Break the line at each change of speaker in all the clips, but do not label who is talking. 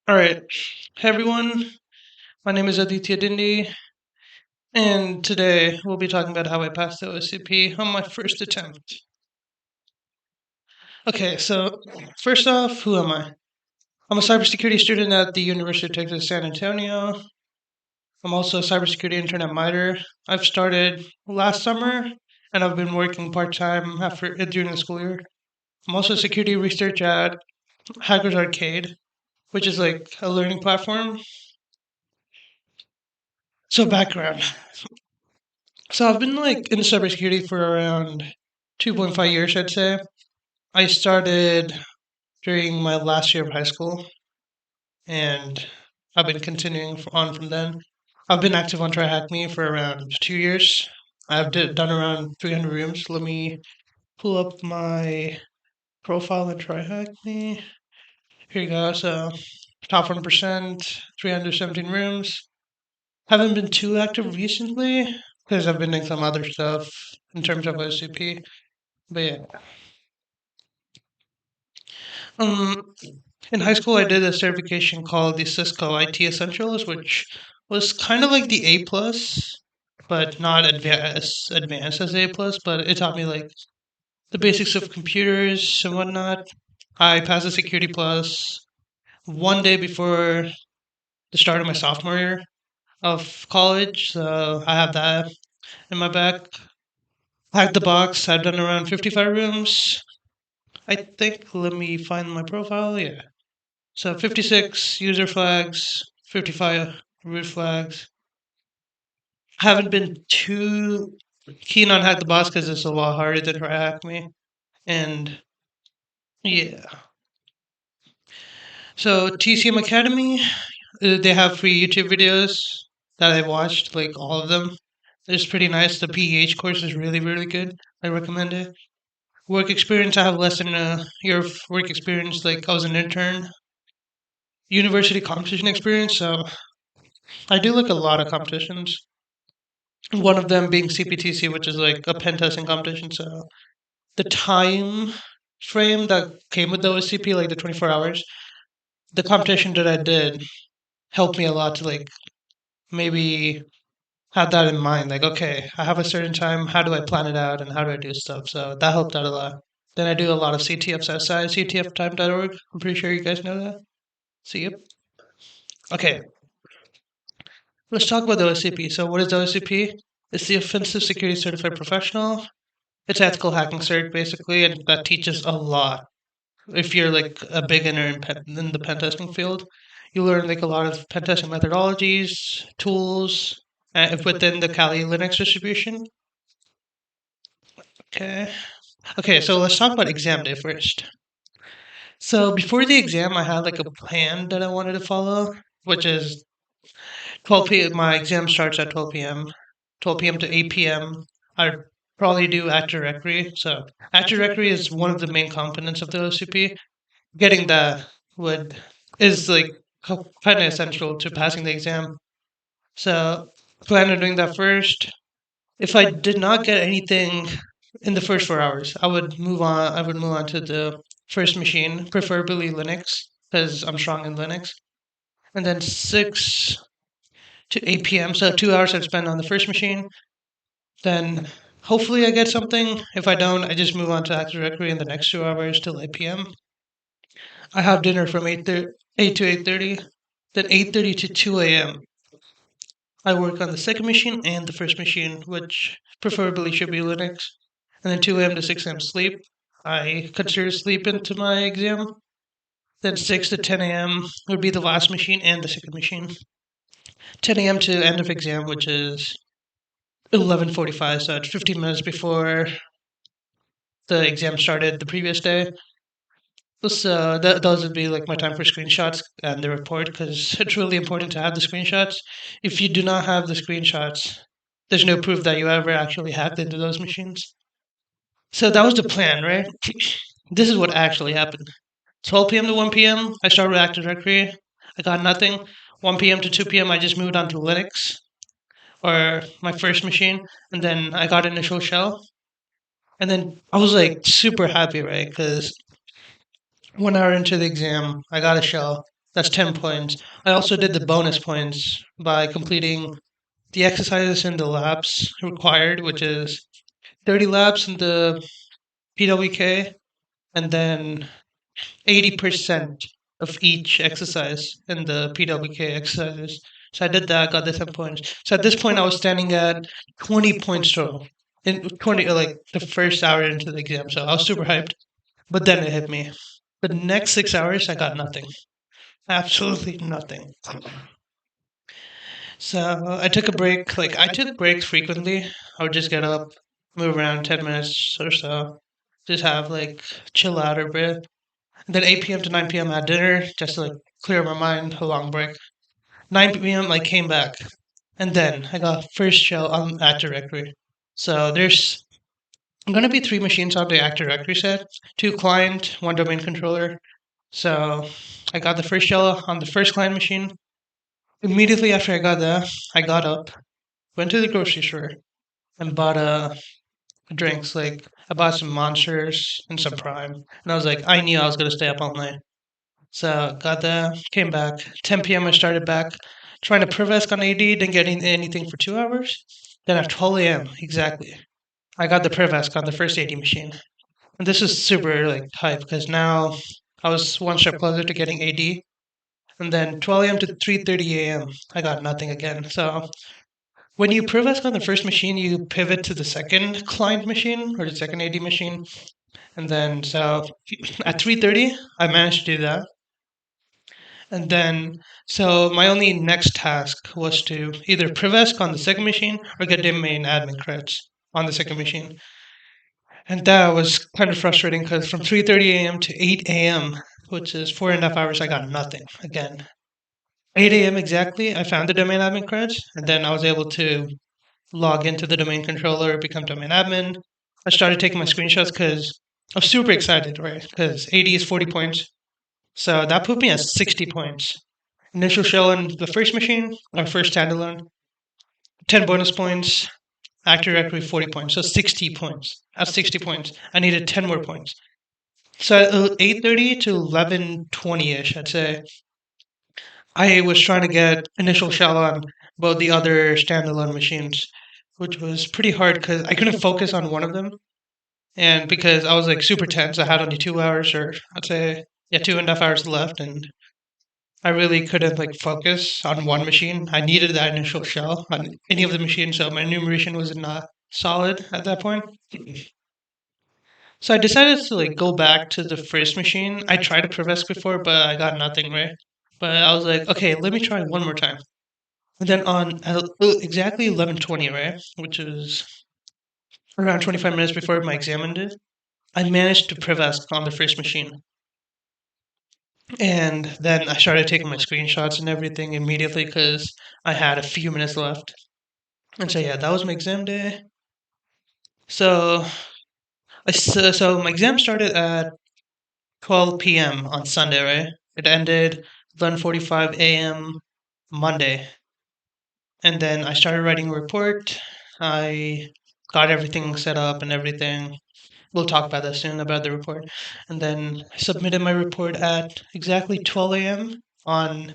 All right. Hey everyone, my name is Aditya Dindi, and today we'll be talking about how I passed the OSCP on my first attempt. Okay, so first off, who am I? I'm a cybersecurity student at the University of Texas San Antonio. I'm also a cybersecurity intern at MITRE. I've started last summer, and I've been working part time after during the school year. I'm also a security research at Hackers Arcade, which is like a learning platform. So background. So I've been like in cybersecurity for around 2.5 years, I'd say. I started during my last year of high school, and I've been continuing on from then. I've been active on TryHackMe for around 2 years. Done around 300 rooms. Let me pull up my profile in TryHackMe. Here you go. So top 1%, 317 rooms. Haven't been too active recently because I've been doing some other stuff in terms of OCP. But yeah. Um, in high school, I did a certification called the Cisco IT Essentials, which was kind of like the A plus, but not advanced as A plus. But it taught me like the basics of computers and whatnot. I passed the Security Plus one day before the start of my sophomore year of college, so I have that in my back. Hacked the box. I've done around 55 rooms. I think. Let me find my profile. Yeah. So 56 user flags, 55 root flags. Haven't been too keen on Hack the Boss because it's a lot harder than Hack Me. And yeah. So TCM Academy, they have free YouTube videos that I watched, like all of them. It's pretty nice. The PEH course is really, really good. I recommend it. Work experience, I have less than a year of work experience. Like I was an intern. University competition experience, so I do like a lot of competitions. One of them being CPTC, which is like a pen testing competition. So the time frame that came with the OSCP, like the 24 hours, the competition that I did helped me a lot to like maybe have that in mind. Like, okay, I have a certain time. How do I plan it out and how do I do stuff? So that helped out a lot. Then I do a lot of CTFs outside, ctftime.org. I'm pretty sure you guys know that. So, yep. Okay, let's talk about the OSCP. So, what is the OSCP? It's the Offensive Security Certified Professional. It's ethical hacking cert basically, and that teaches a lot. If you're like a beginner in the pen testing field, you learn like a lot of pen testing methodologies, tools within the Kali Linux distribution. Okay. Okay, so let's talk about exam day first. So before the exam, I had like a plan that I wanted to follow, which is 12 p.m. My exam starts at 12 p.m. 12 p.m. to 8 p.m. I probably do Active Directory. So Active Directory is one of the main components of the OCP. Getting that would is like kind of essential to passing the exam. So plan on doing that first. If I did not get anything in the first 4 hours, I would move on. I would move on to the first machine, preferably Linux, because I'm strong in Linux. And then 6 to 8 p.m. So 2 hours I'd spend on the first machine. Then hopefully I get something. If I don't, I just move on to Active Directory in the next 2 hours till 8 p.m. I have dinner from 8 to 8:30. Then 8:30 to 2 a.m. I work on the second machine and the first machine, which preferably should be Linux. And then 2 a.m. to 6 a.m. sleep. I consider sleep into my exam. Then 6 to 10 a.m. would be the last machine and the second machine. 10 a.m. to end of exam, which is 11:45, so it's 15 minutes before the exam started the previous day. So those would be like my time for screenshots and the report because it's really important to have the screenshots. If you do not have the screenshots, there's no proof that you ever actually hacked into those machines. So that was the plan, right? This is what actually happened. 12 p.m. to 1 p.m. I started with Active Directory. I got nothing. 1 p.m. to 2 p.m. I just moved on to Linux or my first machine, and then I got initial shell. And then I was like super happy, right? Because 1 hour into the exam, I got a shell. That's 10 points. I also did the bonus points by completing the exercises in the labs required, which is 30 laps in the PWK and then 80% of each exercise in the PWK exercises. So I did that, got the 10 points. So at this point, I was standing at 20 points total. In 20, like the first hour into the exam. So I was super hyped. But then it hit me. The next 6 hours, I got nothing. Absolutely nothing. So I took a break. Like, I took breaks frequently. I would just get up, move around 10 minutes or so, just have like chill out a bit. Then 8 p.m. to 9 p.m. I had dinner just to like clear my mind, a long break. 9 p.m. I came back, and then I got first shell on Active Directory. So there's going to be three machines on the Active Directory set, two client, one domain controller. So I got the first shell on the first client machine. Immediately after I got that, I got up, went to the grocery store, and bought drinks. Like I bought some Monsters and some Prime, and I was like, I knew I was gonna stay up all night. So got there, came back. 10 p.m. I started back trying to Privesk on AD, didn't get anything for 2 hours. Then at 12 a.m. exactly, I got the Privesk on the first AD machine. And this is super like hype because now I was one step closer to getting AD. And then 12 a.m. to 3:30 a.m. I got nothing again. So when you Privesk on the first machine, you pivot to the second client machine or the second AD machine. And then so at 3:30, I managed to do that. And then, so my only next task was to either Privesk on the second machine or get domain admin credits on the second machine. And that was kind of frustrating because from 3:30 a.m. to 8 a.m., which is 4.5 hours, I got nothing again. 8 a.m. exactly, I found the domain admin credits, and then I was able to log into the domain controller, become domain admin. I started taking my screenshots because I was super excited, right? Because AD is 40 points. So that put me at 60 points. Initial shell on the first machine, our first standalone, 10 bonus points, Active Directory 40 points, so 60 points. At 60 points, I needed 10 more points. So at 8:30 to 11:20ish, I'd say, I was trying to get initial shell on both the other standalone machines, which was pretty hard because I couldn't focus on one of them. And because I was like super tense, I had only 2 hours, or I'd say, yeah, 2.5 hours left, and I really couldn't like focus on one machine. I needed that initial shell on any of the machines, so my enumeration was not solid at that point. So I decided to like go back to the first machine. I tried to Privesk before, but I got nothing right. But I was like, okay, let me try one more time. And then on exactly 11:20, right, which is around 25 minutes before my exam ended, I managed to Privesk on the first machine. And then I started taking my screenshots and everything immediately because I had a few minutes left. And so yeah, that was my exam day. So so my exam started at 12 p.m. on Sunday, right? It ended 11:45 a.m. Monday. And then I started writing a report. I got everything set up and everything. We'll talk about that soon about the report. And then I submitted my report at exactly 12 a.m. on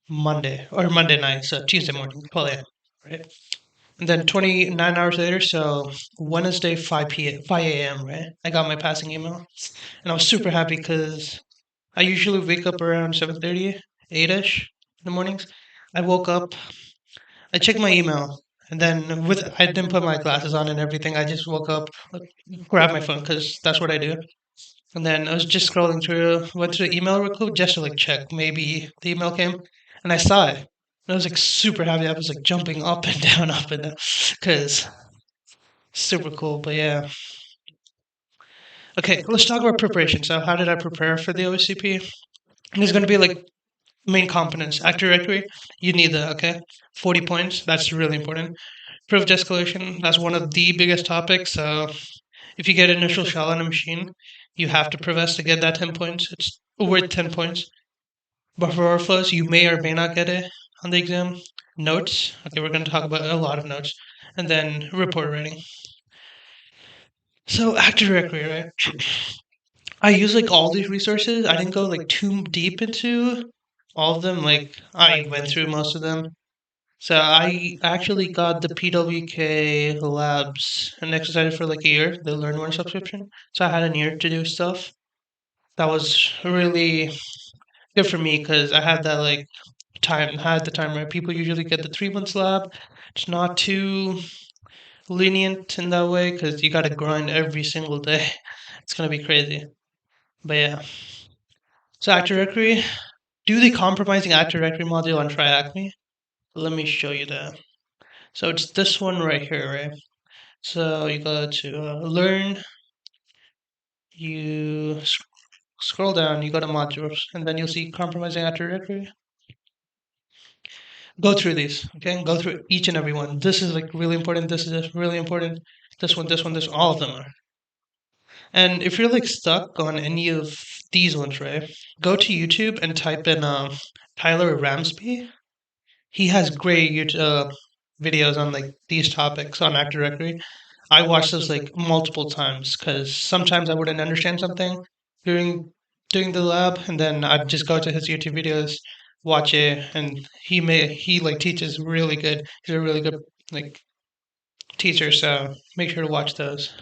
Monday or Monday night, so Tuesday morning, 12 a.m. Right? And then 29 hours later, so Wednesday, 5 a.m., right? I got my passing email. And I was super happy because I usually wake up around 7:30, 8ish in the mornings. I woke up, I checked my email, and then I didn't put my glasses on and everything. I just woke up, grabbed my phone because that's what I do. And then I was just scrolling through, went through the email real quick just to like check maybe the email came, and I saw it. And I was like super happy. I was like jumping up and down, because super cool. But yeah, okay, let's talk about preparation. So how did I prepare for the OSCP? There's going to be like main components. Active Directory, you need that. Okay, 40 points. That's really important. Privilege escalation. That's one of the biggest topics. So if you get initial shell on a machine, you have to Privesk to get that 10 points. It's worth 10 points. But for overflows, you may or may not get it on the exam. Notes. Okay, we're going to talk about a lot of notes. And then report writing. So Active Directory, right? I use like all these resources. I didn't go like too deep into all of them. Like I went through most of them. So I actually got the PWK Labs and exercise for like a year, the Learn One subscription. So I had a year to do stuff. That was really good for me because I had that like time, had the time where people usually get the 3 months lab. It's not too lenient in that way because you got to grind every single day. It's gonna be crazy. But yeah. So Active Directory, do the compromising Active Directory module on TryAcme. Let me show you that. So it's this one right here, right? So you go to learn, you scroll down, you go to modules, and then you'll see compromising Active Directory. Go through these, okay? Go through each and every one. This is like really important. This is really important. This, all of them are. And if you're like stuck on any of these ones, right? Go to YouTube and type in Tyler Ramsby. He has great videos on like these topics on Active Directory. I watched those like multiple times because sometimes I wouldn't understand something during doing the lab, and then I'd just go to his YouTube videos, watch it, and he like teaches really good. He's a really good like teacher, so make sure to watch those.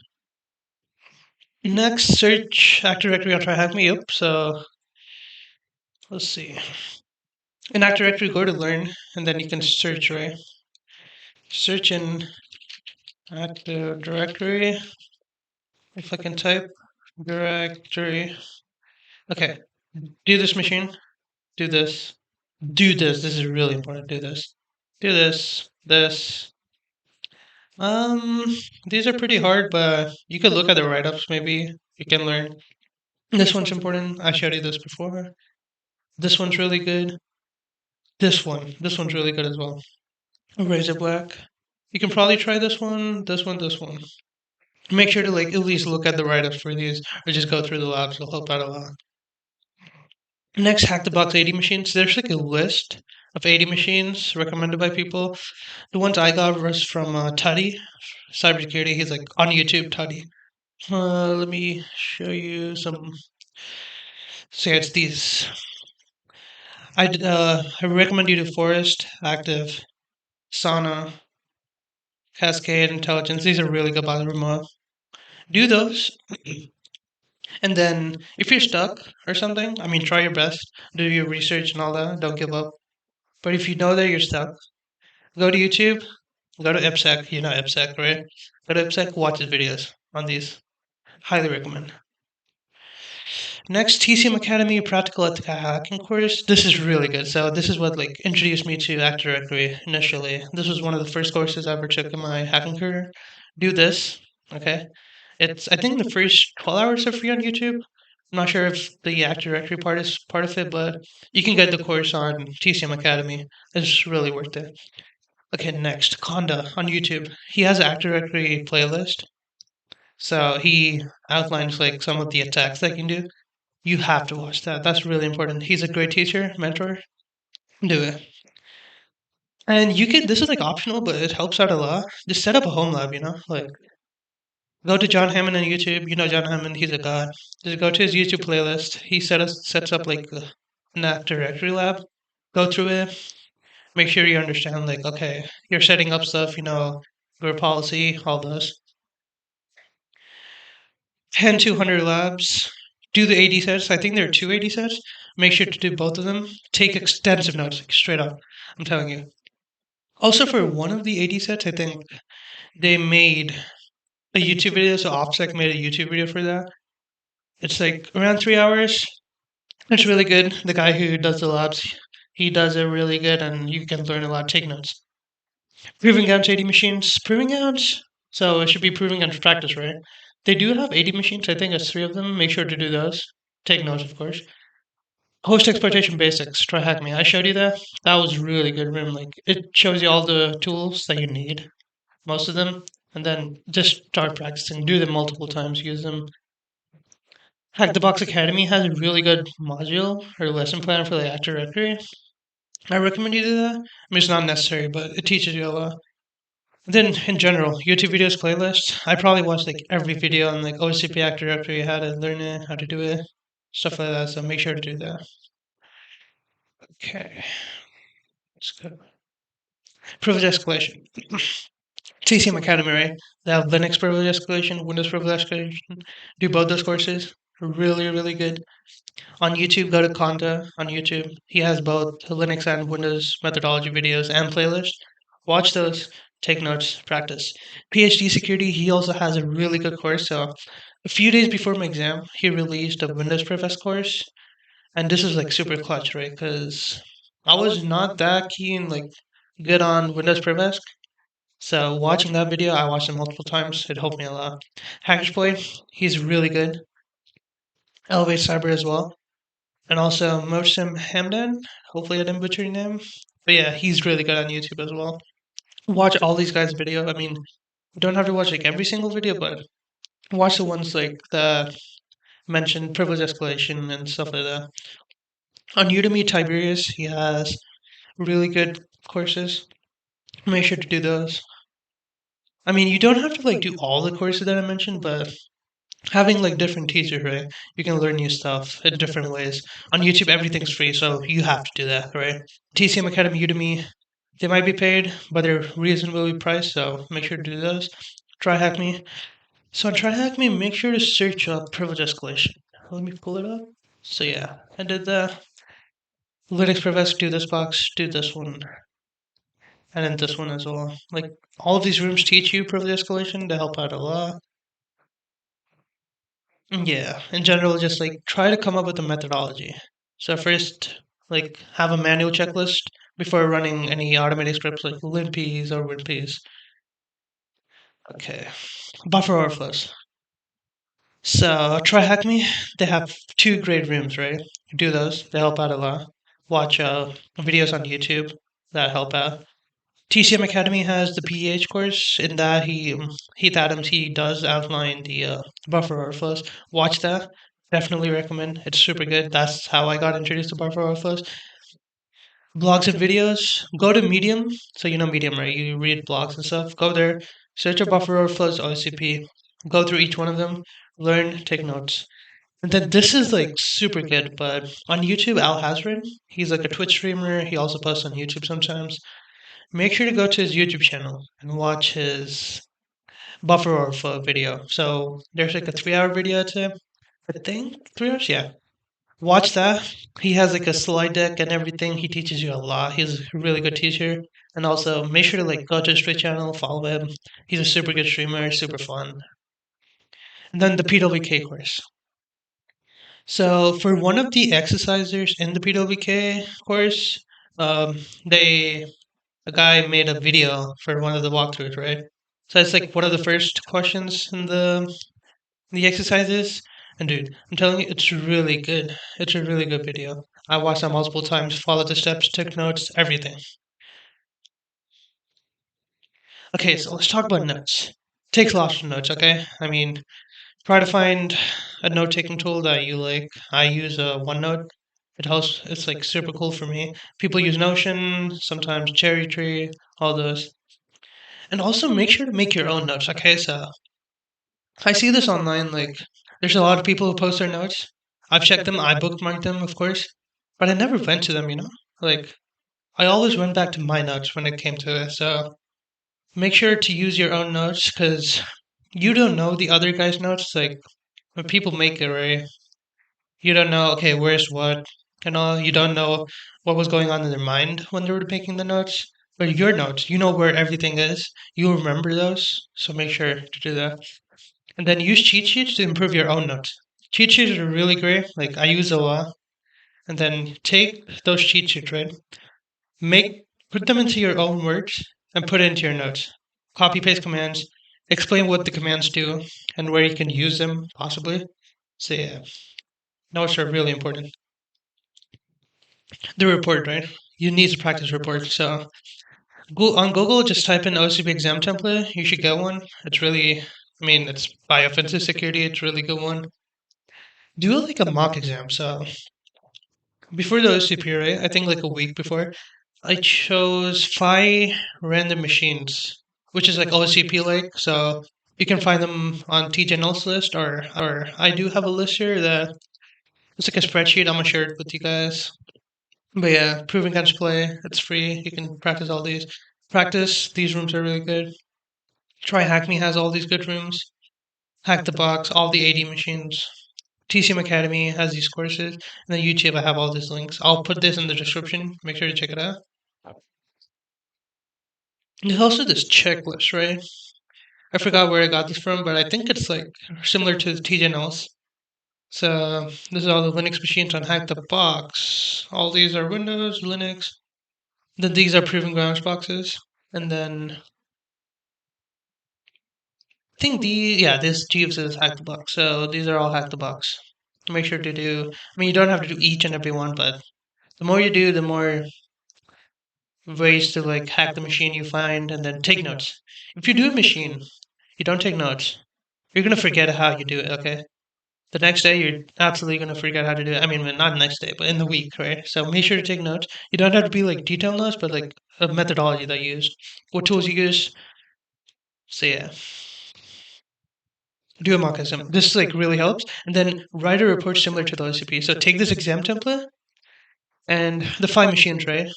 Next, search Active Directory on TryHack Me Up. So let's see. In Active Directory, go to Learn, and then you can search, right? Search in Active Directory. If I can type directory. Okay, do this machine. Do this. Do this. This is really important. Do this. Do this. This. Um, these are pretty hard, but you could look at the write-ups. Maybe you can learn. This one's important. I showed you this before. This one's really good. This one's really good as well. Razor Black. You can probably try this one, this one, this one. Make sure to like at least look at the write-ups for these, or just go through the labs. It'll help out a lot. Next, hack the box 80 machines. There's like a list of 80 machines recommended by people. The ones I got was from Tuddy, cybersecurity. He's like on YouTube, Tuddy. Let me show you some. So yeah, it's these. I recommend you do Forest, Active, Sauna, Cascade, Intelligence. These are really good by the remote. Do those. And then if you're stuck or something, I mean, try your best. Do your research and all that. Don't give up. But if you know that you're stuck, go to YouTube, go to IPSEC. You know IPSEC, right? Go to IPSEC, watch his videos on these. Highly recommend. Next, TCM Academy Practical Ethical Hacking course. This is really good. So this is what like introduced me to Active Directory initially. This was one of the first courses I ever took in my hacking career. Do this, okay? It's I think the first 12 hours are free on YouTube. I'm not sure if the Active Directory part is part of it, but you can get the course on TCM Academy. It's really worth it. Okay, next, Conda on YouTube. He has an Active Directory playlist. So he outlines like some of the attacks that you can do. You have to watch that. That's really important. He's a great teacher, mentor. Do it. And you could, this is like optional, but it helps out a lot. Just set up a home lab, like go to John Hammond on YouTube. You know John Hammond, he's a god. Just go to his YouTube playlist. He sets up like an Active Directory lab. Go through it. Make sure you understand, like, okay, you're setting up stuff, group policy, all those. 10 200 labs. Do the 80 sets. I think there are two 80 sets. Make sure to do both of them. Take extensive notes, like, straight up. I'm telling you. Also, for one of the 80 sets, I think they made a YouTube video. So OffSec made a YouTube video for that. It's like around 3 hours. It's really good. The guy who does the labs, he does it really good, and you can learn a lot. Take notes. Proving grounds 80 machines. Proving grounds. So it should be proving grounds practice, right? They do have 80 machines. I think it's three of them. Make sure to do those. Take notes, of course. Host exploitation basics. Try hack me. I showed you that. That was really good. Rim. Like it shows you all the tools that you need, most of them, and then just start practicing. Do them multiple times. Use them. Hack the Box Academy has a really good module or lesson plan for the Active Directory. I recommend you do that. I mean, it's not necessary, but it teaches you a lot. Then, in general, YouTube videos playlist. I probably watched like every video on like OSCP Active Directory, how to learn it, how to do it, stuff like that. So make sure to do that. Okay, let's go. Privilege escalation. TCM Academy, right? They have Linux privilege escalation, Windows privilege escalation. Do both those courses. Really, really good. On YouTube, go to Conda on YouTube. He has both Linux and Windows methodology videos and playlists. Watch those, take notes, practice. PhD security, he also has a really good course. So a few days before my exam, he released a Windows Prefs course, and this is like super clutch, right? Because I was not that keen, like good on Windows Prefs. So watching that video, I watched it multiple times. It helped me a lot. Hackersploit, he's really good. Elevate Cyber as well. And also Mohsen Hamdan. Hopefully I didn't butcher your name. But yeah, he's really good on YouTube as well. Watch all these guys' video. I mean, you don't have to watch like every single video, but watch the ones like the mentioned privilege escalation and stuff like that. On Udemy, Tiberius, he has really good courses. Make sure to do those. I mean, you don't have to like do all the courses that I mentioned, but having like different teachers, right? You can learn new stuff in different ways. On YouTube, everything's free, so you have to do that, right? TCM Academy, Udemy, they might be paid, but they're reasonably priced, so make sure to do those. Try Hack Me. So on Try Hack Me, make sure to search up privilege escalation. Let me pull it up. So yeah, I did the Linux Privilege, do this box, do this one, and then this one as well. Like all of these rooms teach you privilege escalation to help out a lot. Yeah, in general, just like try to come up with a methodology. So first, like have a manual checklist before running any automated scripts like linps or winps. Okay, buffer overflows. So try hack me. They have two great rooms, right? Do those. They help out a lot. Watch videos on YouTube that help out. TCM Academy has the PEH course. In that, Heath Adams he does outline the buffer overflows. Watch that. Definitely recommend. It's super good. That's how I got introduced to buffer overflows. Blogs and videos. Go to Medium. So you know Medium, right? You read blogs and stuff. Go there. Search up buffer overflows OSCP. Go through each one of them. Learn. Take notes. And then this is like super good, but on YouTube, Al Hazrin, he's like a Twitch streamer. He also posts on YouTube sometimes. Make sure to go to his YouTube channel and watch his buffer overflow video. So there's like a 3 hour video to, I think, 3 hours? Yeah. Watch that. He has like a slide deck and everything. He teaches you a lot. He's a really good teacher. And also make sure to like go to his Twitch channel, follow him. He's a super good streamer, super fun. And then the PWK course. So for one of the exercisers in the PWK course, they a guy made a video for one of the walkthroughs, right? So it's like one of the first questions in the exercises. And dude, I'm telling you, it's really good. It's a really good video. I watched that multiple times, followed the steps, took notes, everything. Okay, so let's talk about notes. Takes lots of notes, okay? I mean, try to find a note taking tool that you like. I use OneNote. It helps. It's like super cool for me. People use Notion, sometimes Cherry Tree, all those. And also make sure to make your own notes. Okay, so I see this online. Like, there's a lot of people who post their notes. I've checked them. I bookmarked them, of course, but I never went to them. Like I always went back to my notes when it came to it. So make sure to use your own notes because you don't know the other guy's notes. Like when people make it, right? You don't know. Okay, where's what and all. You don't know what was going on in their mind when they were making the notes. But your notes, you know where everything is. You remember those, so make sure to do that. And then use cheat sheets to improve your own notes. Cheat sheets are really great. Like I use a lot. And then take those cheat sheets, right? Make put them into your own words and put it into your notes. Copy paste commands. Explain what the commands do and where you can use them possibly. So yeah, notes are really important. The report, right? You need to practice reports. So on Google, just type in OCP exam template. You should get one. It's really, I mean, it's by offensive security. It's a really good one. Do like a mock exam. So before the OCP, right? I think like a week before, I chose 5 random machines, which is like OCP like. So you can find them on TGNL's list, or I do have a list here that it's like a spreadsheet. I'm gonna share it with you guys. But yeah, Proving Couch Play, it's free. You can practice all these. Practice, these rooms are really good. Try Hack Me has all these good rooms. Hack the Box, all the AD machines. TCM Academy has these courses. And then YouTube, I have all these links. I'll put this in the description. Make sure to check it out. There's also this checklist, right? I forgot where I got this from, but I think it's like similar to the TJNLs. So this is all the Linux machines on Hack the Box. All these are Windows, Linux. Then these are Proving Grounds boxes. And then I think this Jeeves is Hack the Box. So these are all Hack the Box. Make sure to do. I mean, you don't have to do each and every one, but the more you do, the more ways to like hack the machine you find, and then take notes. If you do a machine, you don't take notes, you're gonna forget how you do it. Okay, the next day you're absolutely gonna forget how to do it. I mean, well, not next day, but in the week, right? So make sure to take notes. You don't have to be like detailed notes, but like a methodology that you use, what tools you use. So yeah, do a mock exam. This like really helps, and then write a report similar to the OSCP. So take this exam template and the five machines, right?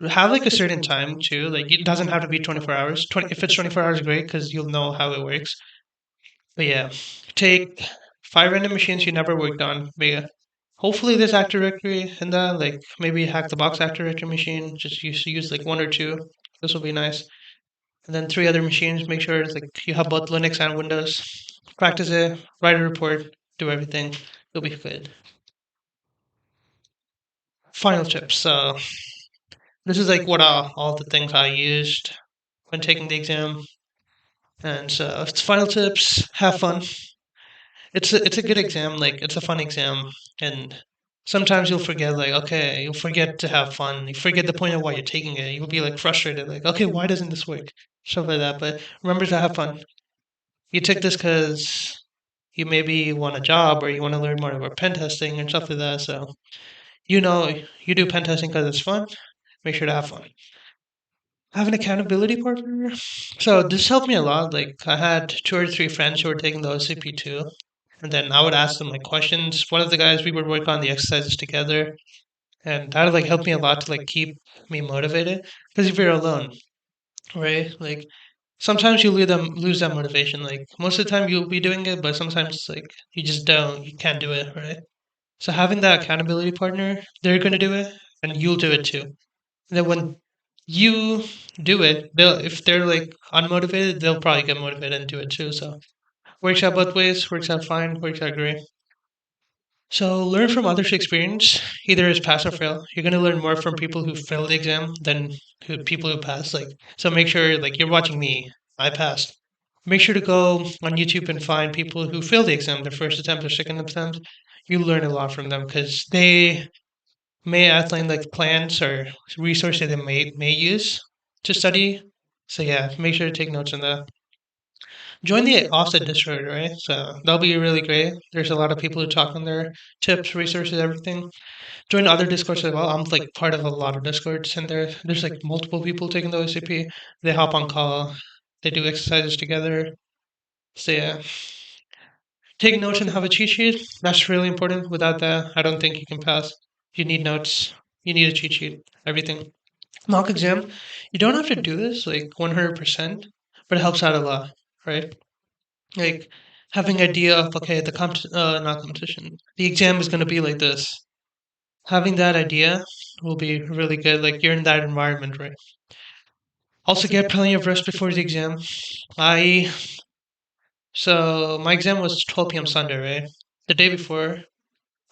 Have like a certain time too. Like it doesn't have to be 24 hours. 20, if it's 24 hours, great because you'll know how it works. But yeah, take five random machines you never worked on. But yeah, hopefully there's Active Directory in that. Like maybe hack the box Active Directory machine. Just use like one or two. This will be nice. And then three other machines. Make sure it's like you have both Linux and Windows. Practice it. Write a report. Do everything. You'll be good. Final tips. So this is like what all the things I used when taking the exam. And so it's final tips. Have fun. It's a good exam. Like it's a fun exam, and sometimes you'll forget. Like okay, you'll forget to have fun. You forget the point of why you're taking it. You'll be like frustrated. Like okay, why doesn't this work? Stuff like that. But remember to have fun. You took this because you maybe want a job or you want to learn more about pen testing and stuff like that. So you know you do pen testing because it's fun. Make sure to have fun. Have an accountability partner. So this helped me a lot. Like I had two or three friends who were taking the OCP too, and then I would ask them like questions. One of the guys we would work on the exercises together, and that would like help me a lot to like keep me motivated. Because if you're alone, right? Like sometimes you lose that motivation. Like most of the time you'll be doing it, but sometimes like you can't do it, right? So having that accountability partner, they're gonna do it, and you'll do it too. And then when you do it, they'll if they're like unmotivated, they'll probably get motivated and do it too. So works out both ways, works out fine, works out great. So learn from others' experience, either as pass or fail. You're gonna learn more from people who failed the exam than people who passed. Like so, make sure like you're watching me. I passed. Make sure to go on YouTube and find people who failed the exam, their first attempt or second attempt. You learn a lot from them because they may outline like plans or resources they may use to study. So yeah, make sure to take notes on that. Join the offset Discord, right? So that'll be really great. There's a lot of people who talk on there, tips, resources, everything. Join other Discords as well. I'm like part of a lot of Discords, and there's like multiple people taking the OCP. They hop on call, they do exercises together. So yeah, take notes and have a cheat sheet. That's really important. Without that, I don't think you can pass. You need notes. You need a cheat sheet. Everything. Mock exam. You don't have to do this like 100%, but it helps out a lot, right? Like having idea of okay, not competition. The exam is going to be like this. Having that idea will be really good. Like you're in that environment, right? Also, get plenty of rest before the exam. I so my exam was 12 p.m. Sunday, right? The day before,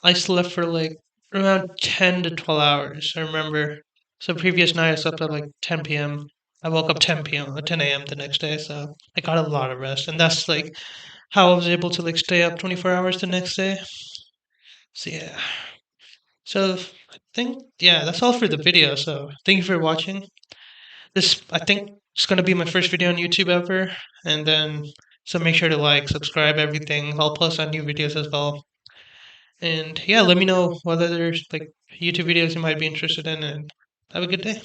I slept for like around 10 to 12 hours. I remember. So previous night I slept at like 10 p.m. I woke up 10 p.m. or 10 a.m. the next day, so I got a lot of rest, and that's like how I was able to like stay up 24 hours the next day. So yeah. So I think yeah, that's all for the video. So thank you for watching. This I think it's gonna be my first video on YouTube ever, and then so make sure to like, subscribe, everything. I'll post on new videos as well. And yeah, let me know what other like YouTube videos you might be interested in, and have a good day.